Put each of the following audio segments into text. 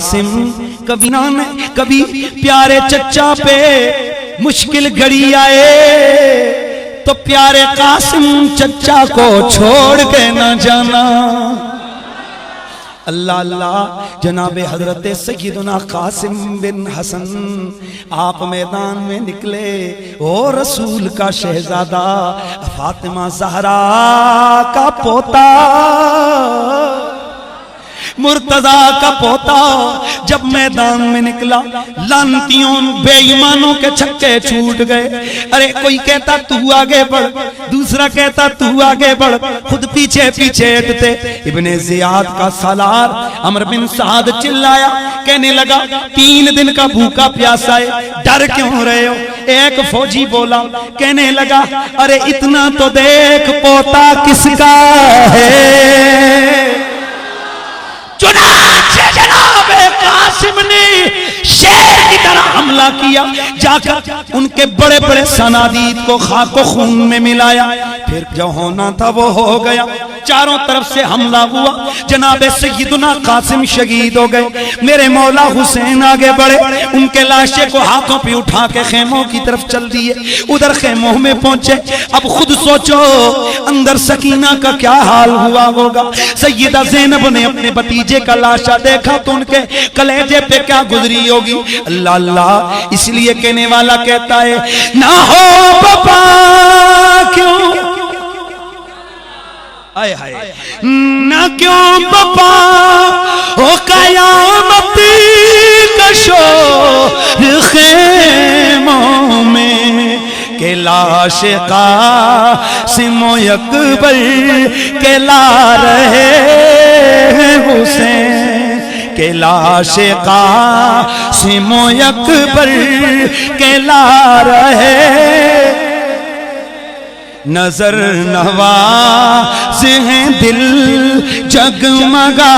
कासिम। कभी ना कभी प्यारे चच्चा पे मुश्किल घड़ी आए तो प्यारे कासिम चच्चा को छोड़ के न जाना। अल्लाह अल्लाह। जनाबे हजरत सैयदना कासिम बिन हसन आप मैदान में निकले। ओ रसूल का शहजादा, फातिमा ज़हरा का पोता, मुर्तजा का पोता जब मैदान में निकला, लानतियों बेईमानों के छक्के छूट गए। अरे कोई कहता तू आगे बढ़, दूसरा कहता तू आगे बढ़, खुद पीछे पीछे हटते। इब्ने जियाद का सालार अमर बिन साद चिल्लाया, कहने लगा 3 दिन का भूखा प्यासा है, डर क्यों रहे हो? एक फौजी बोला, कहने लगा अरे इतना तो देख पोता किसका है। चुनांचे जनाबे कासिम ने शेर की तरह हमला किया, जाकर उनके बड़े बड़े सनादीद को खाको खून में मिलाया। फिर जो होना था वो हो गया, चारों तरफ से हमला हुआ। जनाबे सैयदना कासिम शहीद हो गए। मेरे मौला हुसैन आगे बढ़े, उनके लाशे को हाथों पे उठा के खेमों की तरफ चल दिए। उधर खेमों में पहुंचे। अब खुद सोचो अंदर सकीना का क्या हाल हुआ होगा। सैयदा ज़ैनब ने अपने भतीजे का लाशा देखा तो उनके कलेजे पे क्या गुजरी होगी। अल्लाह अल्लाह। इसलिए कहने वाला कहता है ना हो पापा क्यों, आए हाय ना क्यों पापा हो कयामत का शोर खेमों में, के लाश कासिम अकबर के ला रहे हुसैन, के लाश कासिम अकबर के ला रहे। नजर नवाज़ हैं दिल जगमगा,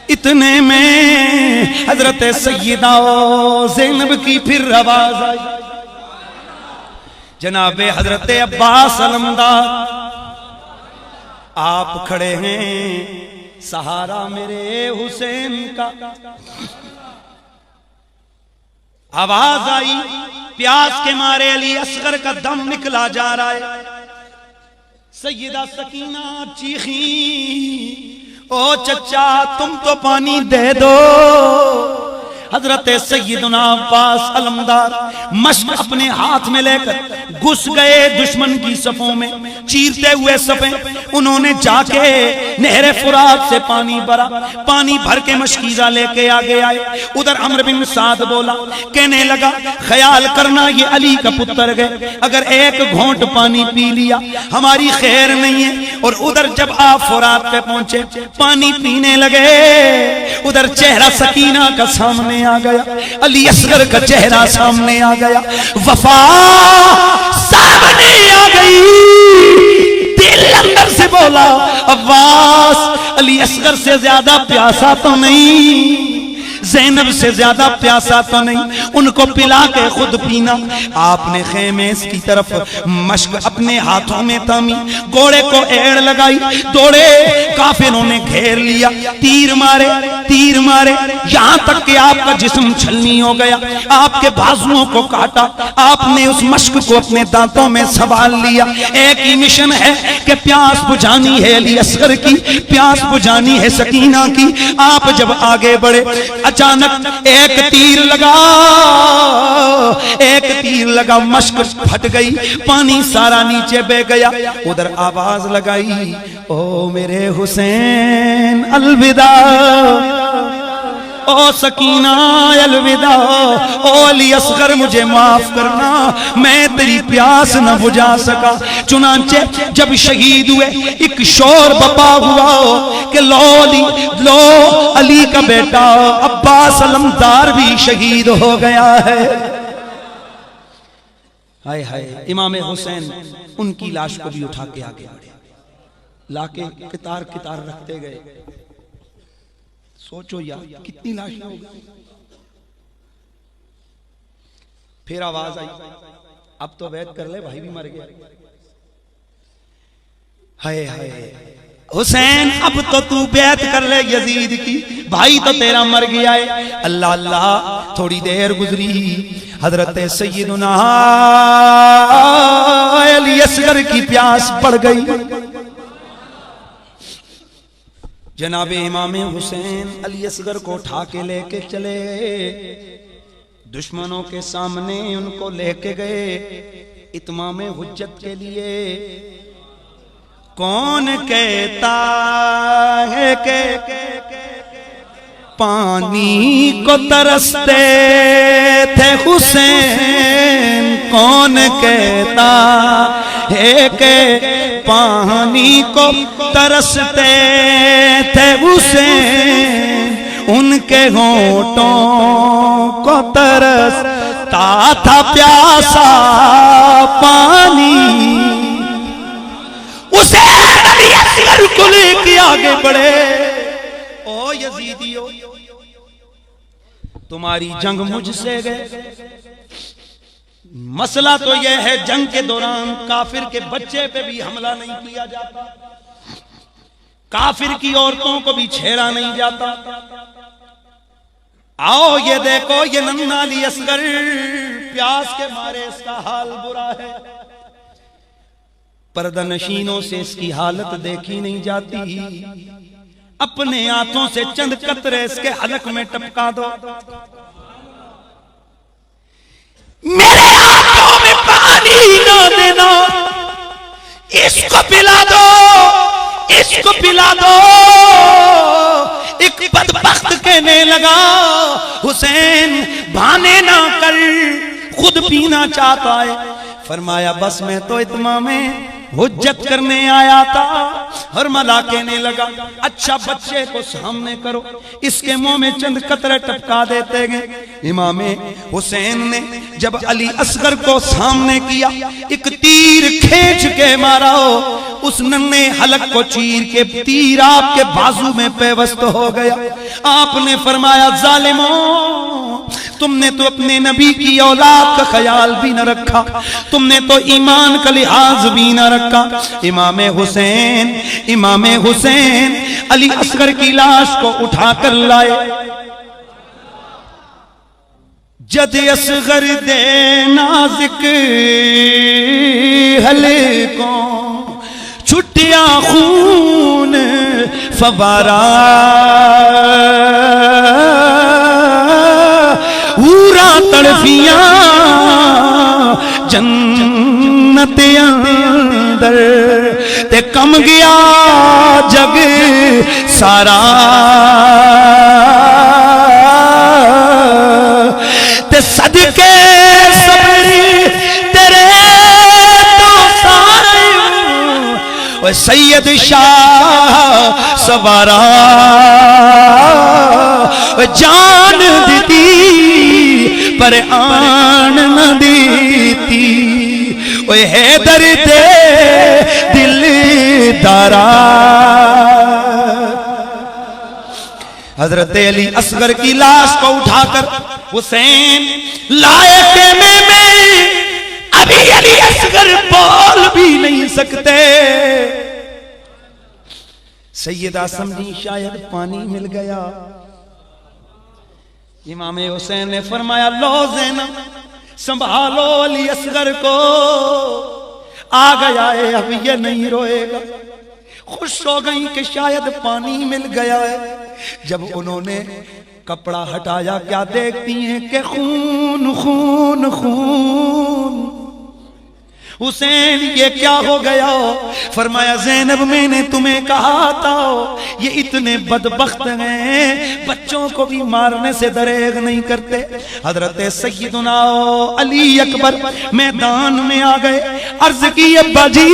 इतने में हजरत सैयदा ज़ैनब की फिर आवाज आई। जनाबे हजरत अब्बास अलमदार आप खड़े हैं, सहारा मेरे हुसैन का। आवाज आई, प्यास के मारे अली असगर का दम निकला जा रहा है। सैयदा सकीना चीखी, ओ चचा तुम तो पानी दे दो। हजरत सैयदना अब्बास अलमदार मश्क अपने हाथ में लेकर घुस गए दुश्मन की सफों में, चीरते हुए सफे। उन्होंने जाके नहरे फुरात से पानी भरा, पानी भर के मशकीजा लेके आगे आए। उधर अमर बिन साद बोला, कहने लगा ख्याल करना ये अली का पुत्र गए, अगर एक घोंट पानी पी लिया हमारी खैर नहीं है। और उधर जब आप फुरात पे पहुंचे, पानी पीने लगे, उधर चेहरा सकीना का सामने आ गया, अली असगर का चेहरा सामने आ गया, वफा सामने आ गई। दिल अंदर से बोला अब्बास अली असगर से ज्यादा प्यासा तो नहीं, ज़ैनब से ज्यादा प्यासा तो नहीं, उनको पिला के खुद पीना। आपने खेमे की तरफ मश्क अपने हाथों में थामी, घोड़े को एड़ लगाई, दौड़े। काफिरों ने घेर लिया, तीर मारे, तीर मारे, यहां तक कि आपका जिस्म छलनी हो गया, आपके बाजुओं को काटा। आपने उस मश्क को अपने दांतों में संभाल लिया। एक ही मिशन है कि प्यास बुझानी है अली असगर की, प्यास बुझानी है सकीना की। आप जब आगे बढ़े, अचानक एक तीर लगा, एक तीर लगा, मश्क फट गई, पानी सारा नीचे बह गया। उधर आवाज लगाई, ओ मेरे हुसैन अलविदा, ओ सकीना अलविदा, ओ अली असगर मुझे माफ करना, मैं तेरी प्यास न बुझा सका। चुनांचे जब शहीद हुए, एक शोर बपा हुआ कि लो अली, लो अली का बेटा अब्बास अलमदार भी शहीद हो गया है। हाय हाय। इमाम हुसैन उनकी लाश को भी उठा के आगे बढ़े, लाके कितार कितार रखते गए। सोचो यार कितनी लाशें हो गई। फिर आवाज आई, अब तो वैद कर ले, भाई भी मर गया। हाय हाय। हुसैन अब तो तू बैत कर ले यजीद की, भाई तो तेरा मर गया है। अल्लाह अल्लाह, थोड़ी देर गुजरी, हजरत सैयदुना अली असगर की प्यास बढ़ गई। जनाब इमाम हुसैन अली असगर को उठा के लेके चले, दुश्मनों के सामने उनको लेके गए इत्माम हुज्जत के लिए। कौन कहता है कि पानी को तरसते थे हुसैन, कौन कहता है कि पानी को तरसते थे हुसैन, उनके होठों को तरसता था प्यासा पानी। हुसैन अली असगर को लेके आगे बढ़े। ओ यजीदियो, तुम्हारी जंग मुझसे गए, मसला तो यह है जंग के दौरान काफिर के बच्चे पे भी हमला नहीं किया जाता, काफिर की औरतों को भी छेड़ा नहीं जाता। आओ ये देखो, ये नन्ना अली असगर प्यास के मारे इसका हाल बुरा है, पर्दा नशीनों से इसकी हालत देखी नहीं जाती। अपने हाथों से चंद कतरे इसके हलक में टपका दो, मेरे हाथों में पानी ना देना, इसको पिला दो, इसको पिला दो। एक बदबख्त कहने लगा, हुसैन बहाने ना कर, खुद पीना चाहता है। फरमाया बस मैं तो इत्माम हुज्जत करने आया था। और मला कहने लगा, अच्छा बच्चे को सामने करो, इसके मुंह में चंद कतरे टपका देते गए। इमाम हुसैन ने जब अली असगर को सामने किया, एक तीर खींच के मारा हो, उस नन्हे हलक को चीर के तीर आपके बाजू में पेवस्त हो गया। आपने फरमाया, जालिमों, तुमने तो अपने नबी की औलाद का ख्याल भी न रखा, तुमने तो ईमान का लिहाज भी न रखा। इमाम हुसैन अली असगर की लाश को उठाकर लाए। जद असगर दे नाज़िक हले को छुटिया खून फवारा, पूरा तड़फिया जन्नत अंदर, ते कम गया जग सारा, ते सदके सबरी तेरे तो सारे, ओ सैयद शाह सवारा जान दी पर आन न देती, ओए हैदर दे दिल दारा। हजरत अली असगर की लाश को उठाकर हुसैन लाए खेमे में। अभी अली असगर बोल भी नहीं सकते। सैयदा समझी शायद पानी मिल गया। इमाम हुसैन ने फरमाया, लो ज़ैनब संभालो अली असगर को, आ गया है अब ये नहीं रोएगा। खुश हो गई कि शायद पानी मिल गया है। जब उन्होंने कपड़ा हटाया, क्या देखती हैं कि खून खून खून। हुसैन ये क्या हो गया? फरमाया, ज़ैनब मैंने तुम्हें कहा था ये इतने बदबख्त हैं, बच्चों को भी मारने से दरेग नहीं करते। हजरत सैयदुना अली अकबर मैदान में आ गए। अर्ज की, अब्बा जी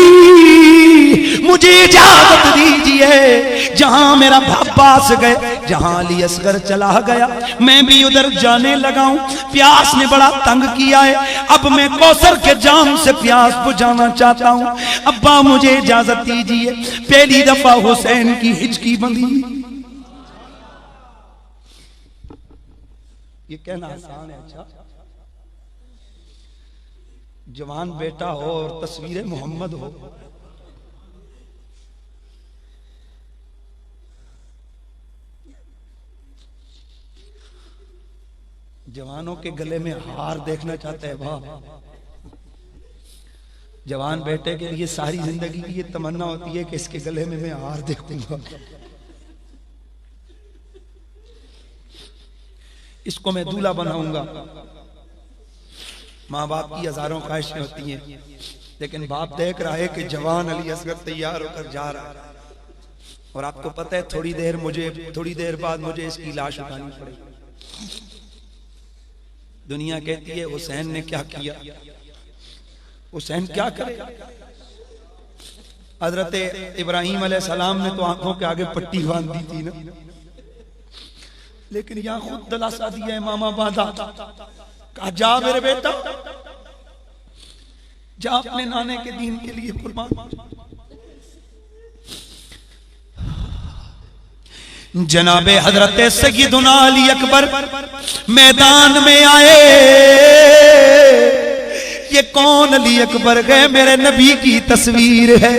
मुझे इजाजत दीजिए, जहां मेरा अब्बास गए, जहां अली असगर चला गया, मैं भी उधर जाने लगा हूं। प्यास ने बड़ा तंग किया है, अब मैं कौसर के जाम से प्यास बुझाना चाहता हूं। अब्बा मुझे इजाजत दीजिए। पहली दफा हुसैन की हिचकी बंधी। ये कहना आसान है, अच्छा जवान बेटा हो और तस्वीर मोहम्मद हो, जवानों के गले में हार देखना चाहते हैं। वाह, जवान बेटे के लिए सारी जिंदगी की ये तमन्ना होती है कि इसके गले में मैं हार देखूंगा, इसको मैं दूल्हा बनाऊंगा। माँ बाप की हजारों ख्वाहिशें होती हैं, लेकिन बाप देख रहा है कि जवान अली असगर तैयार होकर जा रहा है, और आपको पता है थोड़ी देर बाद मुझे इसकी लाश उठानी पड़ेगी। दुनिया कहती है हुसैन ने क्या किया, हुसैन क्या करे। हजरत इब्राहिम अलैहिस्सलाम ने तो आंखों के आगे पट्टी बांध दी थी ना, लेकिन यहां खुद दिलासा दिया है मामा बांधा, कहा जा मेरे बेटा, जा अपने नाने के दीन के लिए कुर्बान। जनाबे हजरत सय्यदुना अली अकबर मैदान में आए। ये कौन अली अकबर गए, मेरे नबी की तस्वीर है,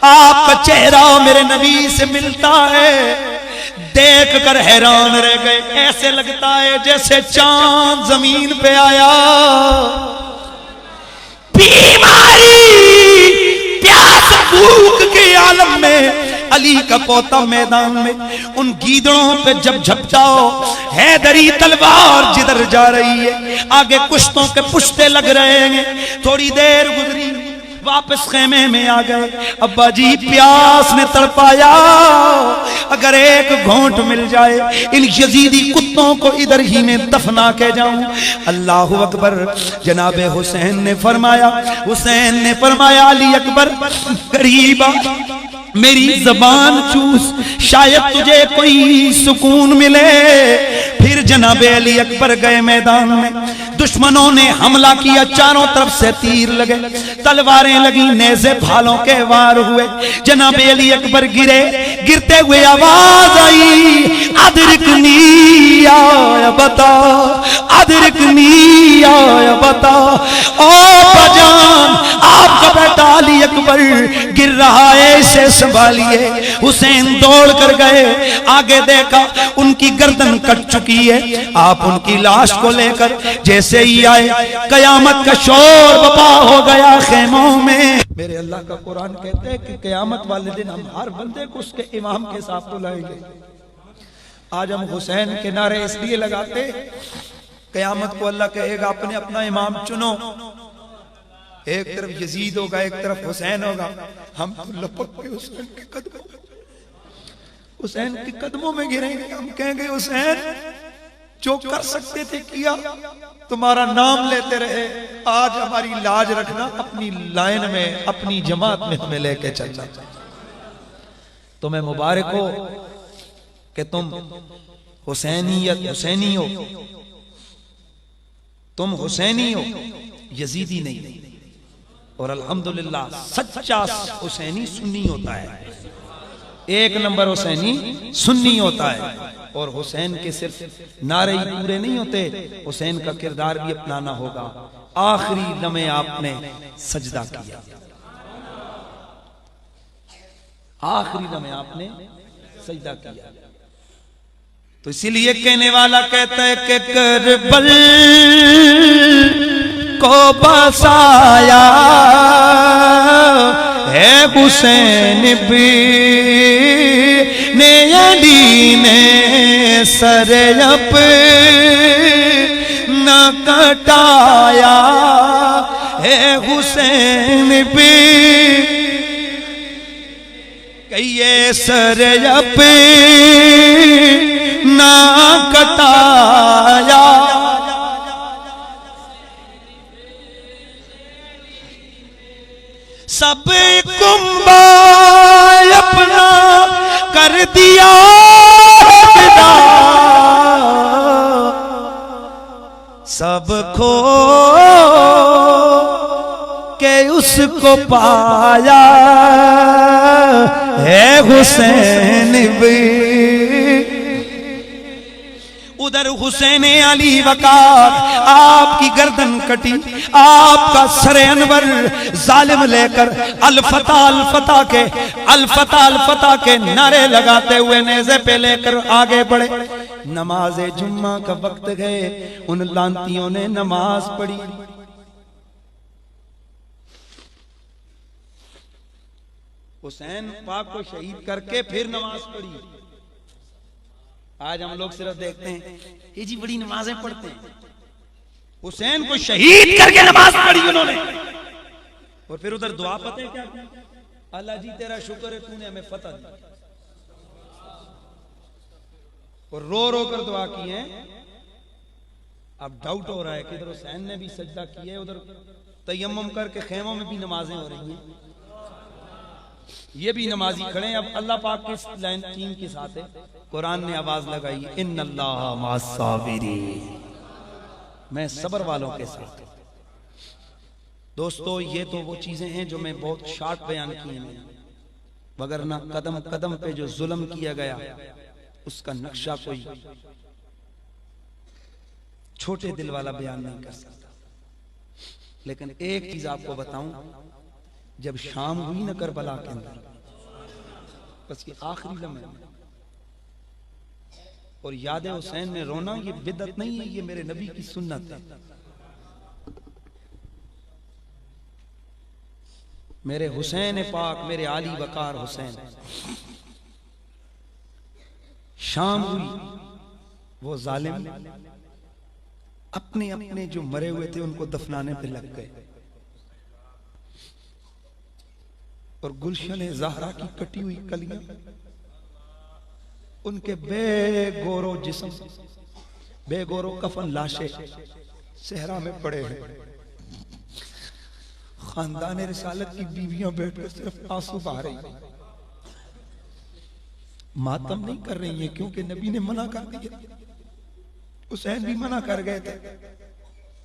आपका चेहरा मेरे नबी से मिलता है। देख कर हैरान रह गए, ऐसे लगता है जैसे चांद जमीन पे आया। बीमारी प्यास भूख के आलम में अली का पोता मैदान में उन गीदड़ों पे जब झपटाओ, हैदरी तलवार जिधर जा रही है, आगे कुश्तों के पुश्ते लग रहे हैं। थोड़ी देर गुजरी, वापस खेमे में आ गए। अब्बा जी प्यास ने तड़पाया, अगर एक घोंट मिल जाए इन यजीदी कुत्तों को इधर ही में दफना के जाऊं। अल्लाह अकबर। जनाबे हुसैन ने फरमाया अली अकबर करीबा, मेरी जबान चूस, शायद तुझे कोई सुकून मिले। फिर जनाबे अली अकबर गए मैदान में, दुश्मनों ने हमला किया, चारों तरफ से तीर लगे, तलवारें लगी, नेज़े भालों के वार हुए। जनाबे अली अकबर गिरे, गिरते हुए आवाज आई, अदरिकनी या बता, अदरिकनी या बता। ओ बजान, आपका बेटा अली अकबर गिर रहा है, इसे संभालिए। हुसैन दौड़ कर गए, आगे देखा उनकी गर्दन कट चुकी है। आप उनकी लाश को लेकर जैसे ही आए, कयामत का शोर बपा हो गया खेमों में। मेरे अल्लाह का कुरान कहते हैं कि कयामत वाले दिन हम हर बंदे को उसके इमाम के साथ बुलाएंगे। आज हम हुसैन के नारे इसलिए लगाते, कयामत को अल्लाह कहेगा अपने अपना इमाम चुनो। एक तरफ यजीद होगा, एक तरफ हुसैन होगा। हम तो लपक के हुसैन के कदमों में गिरेंगे। हम कहेंगे हुसैन जो कर सकते थे किया, तुम्हारा नाम लेते रहे, आज हमारी लाज रखना, अपनी लाइन में, अपनी जमात में हमें लेके चलना। तुम्हें मुबारक हो कि तुम हुसैनी हो, तुम हुसैनी हो, यजीदी नहीं। और अल्हम्दुलिल्लाह सच्चा हुसैनी सुन्नी होता है, एक नंबर हुसैनी सुन्नी होता है। और हुसैन के सिर्फ नारे ही पूरे नहीं होते, हुसैन का किरदार भी अपनाना होगा। आखिरी लम्हे आपने सजदा किया, आखिरी लम्हे आपने सजदा किया। तो इसीलिए कहने वाला कहता है कि करबल को बसाया है हुसैन भी ने, अली ने सर अप न कटाया है हुसैन भी, कहिए सर अप न कटाया। सब कुंबा अपना कर दिया विदा, सब खो के उसको पाया है हुसैन भी। उधर हुसैन अली वकार, आपकी गर्दन कटी, आपका सर अनवर जालिम लेकर अल फता के नारे लगाते हुए नेज़े पे लेकर आगे बढ़े। नमाज जुम्मा का वक्त गए, उन लांतियों ने नमाज पढ़ी। हुसैन पाक को शहीद करके फिर नमाज पढ़ी। आज हम लोग सिर्फ देखते हैं ये जी बड़ी नमाजें पढ़ते हैं, हुसैन को शहीद करके नमाज पढ़ी उन्होंने। और फिर उधर दुआ पता है क्या, अल्लाह जी तेरा शुक्र है तूने हमें फतह दी, और रो रो कर दुआ की है। अब डाउट हो रहा है कि इधर हुसैन ने भी सजदा किया है, उधर तयम्मुम करके खेमों में भी नमाजें हो रही हैं, ये भी नमाजी खड़े हैं। अब अल्लाह पाक के लाइन टीम के साथ है, कुरान ने आवाज लगाई इन्नल्लाह मअस-साबिरीन, मैं सब्र वालों के साथ। दोस्तों ये तो वो चीजें हैं जो मैं बहुत शॉर्ट बयान की हैं, वगरना कदम कदम पे जो जुल्म किया गया उसका नक्शा कोई छोटे दिल वाला बयान नहीं कर सकता। लेकिन एक चीज आपको बताऊं, जब शाम हुई ना करबला के अंदर, बस ये आखिरी लम्हे और याद हुसैन ने रोना, ये बिदअत नहीं है, ये मेरे नबी की सुन्नत है। मेरे हुसैन पाक, मेरे आली वकार हुसैन, शाम हुई, वो जालिम अपने अपने जो मरे हुए थे उनको दफनाने पे लग गए, और गुलशन ज़हरा की कटी हुई कलियां, उनके बेगोरो जिस्म, बेगोरो कफन लाशें सहरा में पड़े हैं। खानदान रिसालत की बीवियां बैठकर सिर्फ आंसू बहा रही हैं, मातम नहीं कर रही हैं, क्योंकि नबी ने मना कर दिया, हुसैन भी मना कर गए थे,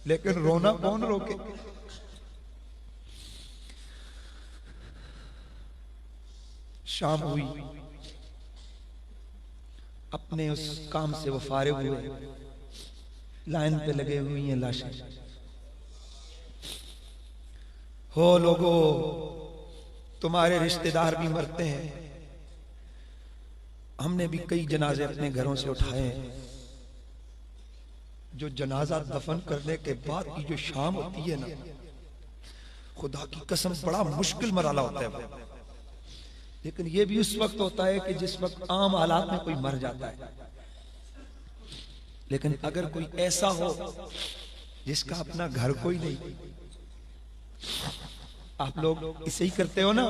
लेकिन रोना कौन रोके। शाम हुई, अपने उस काम से वो फारिग हुए, लाइन पे लगे हुई हैं लाशें। हो लोगों, तुम्हारे रिश्तेदार भी मरते हैं, हमने भी कई जनाजे अपने घरों से उठाए हैं। जो जनाजा दफन करने के बाद की जो शाम होती है ना, खुदा की कसम बड़ा मुश्किल मरहला होता है। लेकिन ये भी उस वक्त होता है कि जिस वक्त आम हालात में कोई मर जाता है। लेकिन अगर कोई ऐसा हो जिसका अपना घर कोई नहीं, आप लोग इसे ही करते हो ना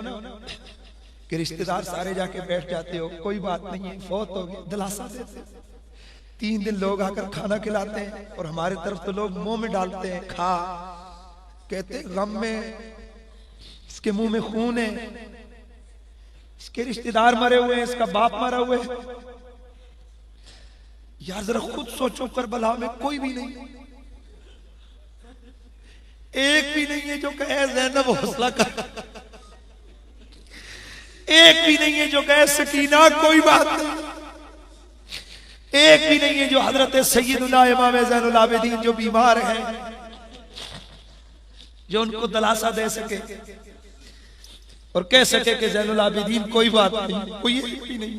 कि रिश्तेदार सारे जाके बैठ जाते हो, कोई बात नहीं है, फौत हो गई, दिलासा देते, 3 दिन लोग आकर खाना खिलाते हैं, और हमारे तरफ तो लोग मुंह में डालते हैं, खा, कहते गम में इसके मुंह में खून है, इसके रिश्तेदार मरे हुए हैं, इसका बाप मरा हुआ है। यार जरा खुद सोचो, करबला में कोई भी नहीं, एक भी नहीं है जो कहे ज़ैनब हौसला कर, एक भी नहीं है जो कहे सकीना कोई बात नहीं, एक भी नहीं है जो हजरत सैयदुना इमाम ज़ैनुल आबिदीन जो बीमार हैं, जो उनको दिलासा दे सके और कह सके कि ज़ैनुल आबिदीन कोई बात नहीं, कोई एक भी नहीं।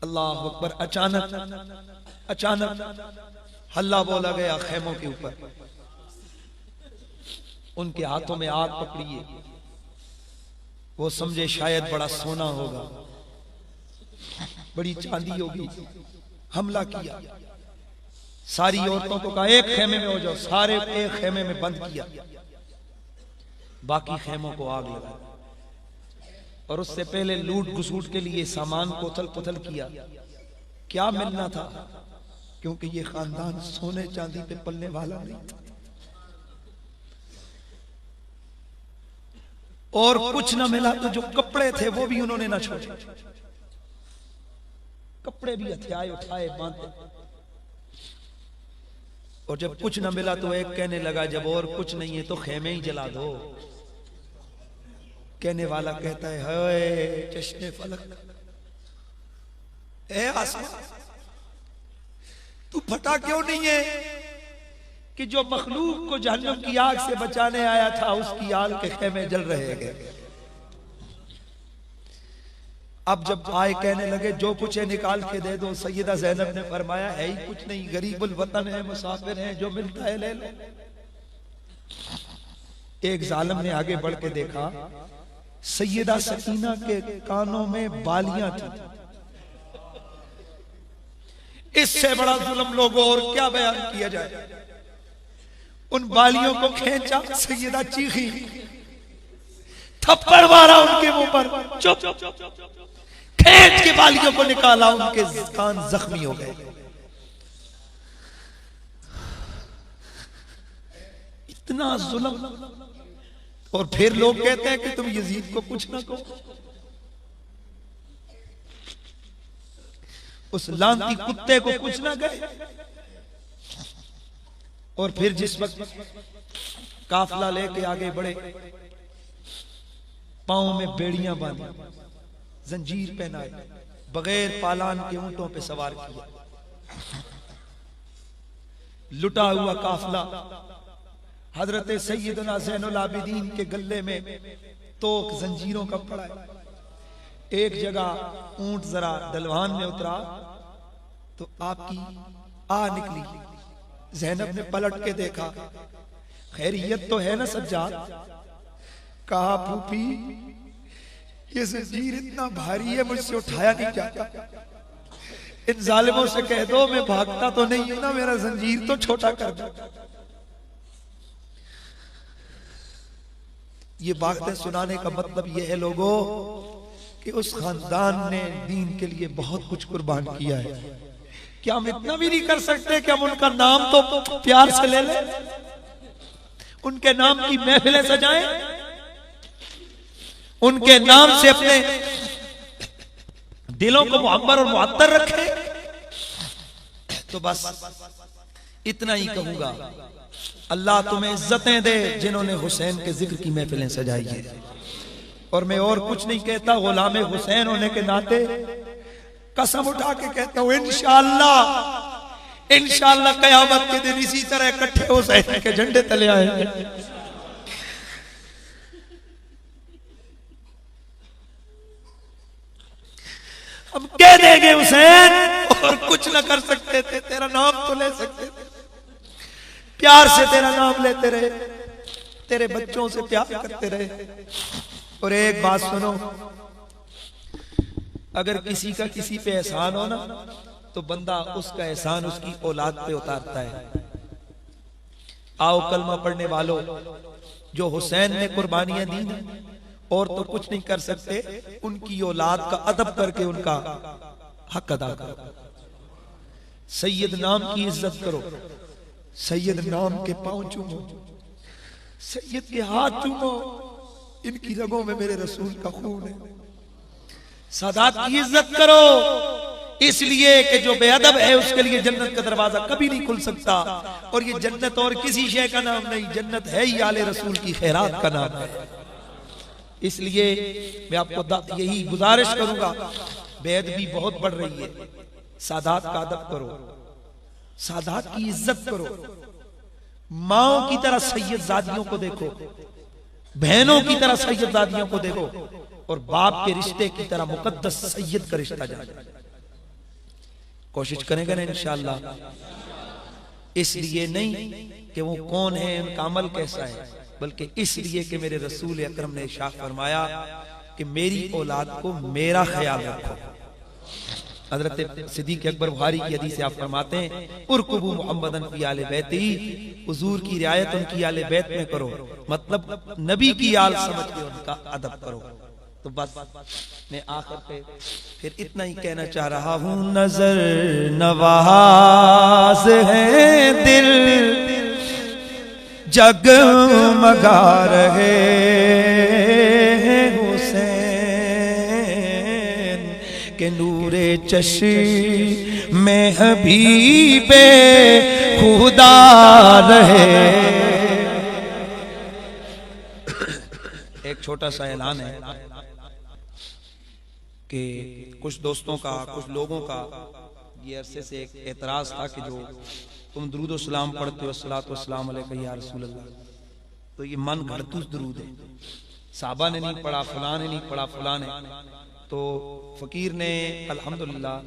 अल्लाह अकबर। अचानक हल्ला बोला गया खेमों के ऊपर, उनके हाथों में आग पकड़ी है, वो समझे शायद बड़ा सोना होगा, बड़ी चांदी होगी, हमला किया, सारी औरतों को कहा एक खेमे में हो जाओ, सारे एक खेमे में बंद किया, बाकी खेमों को आग लगा, और उससे पहले लूट घुसूट के लिए सामान को उथल पुथल किया। क्या मिलना था, क्योंकि ये खानदान सोने चांदी पे पलने वाला नहीं था, और कुछ ना मिला तो जो कपड़े थे वो भी उन्होंने ना छोड़े, कपड़े भी हथियाए उठाए बांधे। और जब कुछ ना मिला तो एक कहने लगा जब और कुछ नहीं है तो खेमे ही जला दो। कहने वाला कहता है हाय चश्मे फलक, ए आसमान तू फटा क्यों नहीं है कि जो मखलूक को जहन्नम की आग से बचाने आया था उसकी आग के खेमे जल रहे हैं। अब जब आए कहने लगे जो कुछ है निकाल के दे दो। सैयदा ज़ैनब ने फरमाया है ही कुछ नहीं, गरीबुल वतन है, मुसाफिर है, जो मिलता है ले लो। एक जालिम ने आगे बढ़ के देखा, सैयदा सकीना के कानों में बालियां थी। इससे बड़ा जुल्म लोगों और क्या बयान किया जाए। उन बालियों को खींचा, सैयदा चीखी, थप्पड़ मारा उनके मुंह पर, चुप। खींच के बालियों को निकाला, उनके कान जख्मी हो गए। इतना जुल्म। और फिर लोग कहते हैं कि तुम यजीद को कुछ ना कहो। उस लांती कुत्ते को कुछ ना गए। और फिर जिस वक्त काफिला लेके आगे बढ़े, पांव में बेड़ियां बांधी, जंजीर पहनाए, बगैर पालान के ऊंटों पे सवार किया, लुटा हुआ काफिला हजरत सैयदना ज़ैनुल आबिदीन के गले में तोक जंजीरों का पड़ा है। एक जगह ऊंट जरा दलवान में उतरा तो आपकी आ निकली। ज़ैनब ने पलट के देखा, खैरियत तो है ना सज्जाद? कहा फूफी ये जंजीर इतना भारी है, मुझसे उठाया नहीं जाता। इन जालिमों से कह दो मैं भागता तो नहीं हूं ना, मेरा जंजीर तो छोटा कर दो। ये बातें सुनाने का मतलब ये है लोगों कि उस खानदान ने दीन के लिए बहुत कुछ कुर्बान किया है। क्या हम इतना भी नहीं कर सकते कि हम उनका नाम तो प्यार से ले लें, उनके नाम की महफिलें सजाएं, उनके नाम से अपने दिलों को मुअम्बर और मुअत्तर रखें? तो बस इतना ही कहूंगा, अल्लाह तुम्हें इज्जतें दे जिन्होंने हुसैन के जिक्र की महफिलें सजाई है। और मैं और कुछ नहीं कहता, गुलामे हुसैन होने के नाते कसम उठा के कहता हूं, इंशाअल्लाह इंशाअल्लाह कयामत के दिन इसी तरह इकट्ठे हुसैन के झंडे तले आएंगे। हम कह देंगे हुसैन, और कुछ ना कर सकते थे, तेरा नाम तो ले सकते थे, प्यार से तेरा नाम लेते रहे, तेरे बच्चों से प्यार करते रहे। और एक बात सुनो, अगर किसी का किसी पे एहसान हो ना, तो बंदा उसका एहसान उसकी औलाद पे उतारता है। आओ कलमा पढ़ने वालों, जो हुसैन ने कुर्बानियां दी ना, और तो कुछ नहीं कर सकते, उनकी औलाद का अदब करके उनका हक अदा करो। सैयद नाम की इज्जत करो, सैयद नाम के पांव चूमो, सैयद के हाथ चूमो, इनकी रगों में मेरे रसूल का खून है। सादात की इज्जत करो, इसलिए कि जो बेअदब है उसके लिए जन्नत का दरवाजा कभी नहीं खुल सकता। और ये जन्नत और किसी शय का नाम नहीं, जन्नत है ही आले रसूल की खैरात का नाम है। इसलिए मैं आपको यही गुजारिश करूंगा, बेअदबी बहुत बढ़ रही है, सादात का अदब करो, सादात की इज्जत करो, माओ की तरह सैयदजादियों को देखो, बहनों की तरह सैयदजादियों को देखो, और बाप के रिश्ते की तरह मुकद्दस सैयद का रिश्ता जाने। कोशिश करेंगे ना इंशाअल्लाह। इसलिए नहीं कि वो कौन है, उनका अमल कैसा है, बल्कि इसलिए कि मेरे रसूल अकरम ने इरशाद फरमाया कि मेरी औलाद को मेरा ख्याल रखो। हजरत सिद्दीक अकबर बुखारी की हदीस से आप फरमाते हैं, उरकुबू मुहम्मदन फी आले बैती, हुजूर की रियायत उनकी आले बैत में करो, मतलब नबी की आल समझ के उनका अदब करो। तो बस मैं आखिर पे फिर इतना ही कहना चाह रहा हूँ, नजर नवाज है दिल जगमगा रहे हुसैन के नूरे चश्म में हबीबे खुदा रहे। एक छोटा सा ऐलान है कि कुछ दोस्तों का, कुछ लोगों का ये अरसे से एक एतराज था कि जो तुम दुरूद सलाम पढ़ते हो, अस्सलातु वस्सलाम अलैका या रसूल अल्लाह, तो ये मन घड़तूस दुरूद है, साहबा ने नहीं पढ़ा, फलां ने नहीं पढ़ा, फलां ने, तो फकीर ने अल्हम्दुलिल्लाह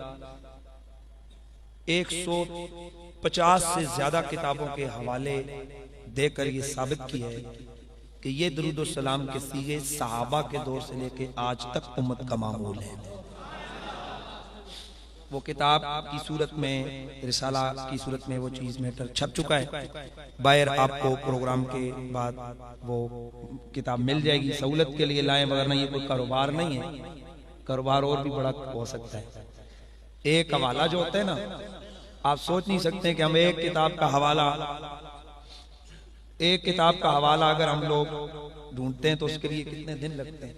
150 से ज्यादा किताबों के हवाले देकर ये साबित किया है कि ये दुरूद सलाम के सीगे सहाबा के दौर से लेके आज तक उम्मत का मामूल है। वो किताब की सूरत में, रिसाला की सूरत में वो चीज मैटर छप चुका है। बाहर आपको प्रोग्राम के बाद वो किताब मिल जाएगी, सहूलत के लिए लाएं, मगर नहीं, ये कोई कारोबार नहीं है, कारोबार और भी बड़ा हो सकता है। एक हवाला जो होता है ना, आप सोच नहीं सकते कि हम एक किताब का हवाला अगर हम लोग ढूंढते हैं तो उसके लिए कितने दिन लगते हैं।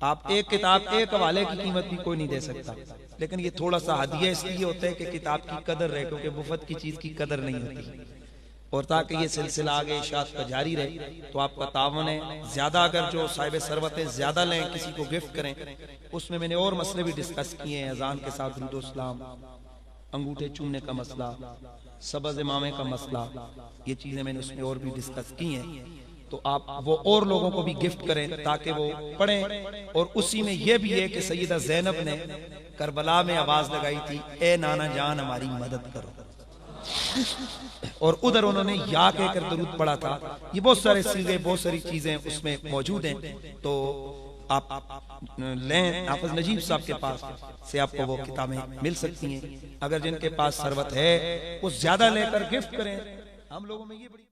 आप एक किताब, एक हवाले की कीमत भी कोई नहीं दे सकता, लेकिन ये थोड़ा सा हदिया इसलिए होता है कि किताब की कदर रहे, क्योंकि मुफ्त की चीज की कदर नहीं होती। और ताकि ये सिलसिला आगे इशात का जारी रहे तो आपका तावन है। ज्यादा अगर जो साहिब सरवतें ज्यादा लें, किसी को गिफ्ट करें, उसमें मैंने और मसले भी डिस्कस किए हैं। अजान के साथ दुरूद सलाम, अंगूठे चूमने का मसला, सबज इमामे का मसला, ये चीजें मैंने उसमें और भी डिस्कस की हैं। तो आप वो और लोगों को भी गिफ्ट करें ताकि वो पढ़ें। और उसी में ये भी है कि सैयदा ज़ैनब ने करबला में आवाज लगाई थी, ए नाना जान हमारी मदद करो, और उधर उन्होंने या कहकर दुरूद पढ़ा था। ये बहुत सारे सीगे, बहुत सारी चीजें उसमें मौजूद हैं। तो आप लें, हाफिज नजीब साहब के पास से आपको वो किताबें मिल सकती हैं। अगर जिनके पास सरवत है वो ज्यादा लेकर गिफ्ट करें। हम लोगों में ये बड़ी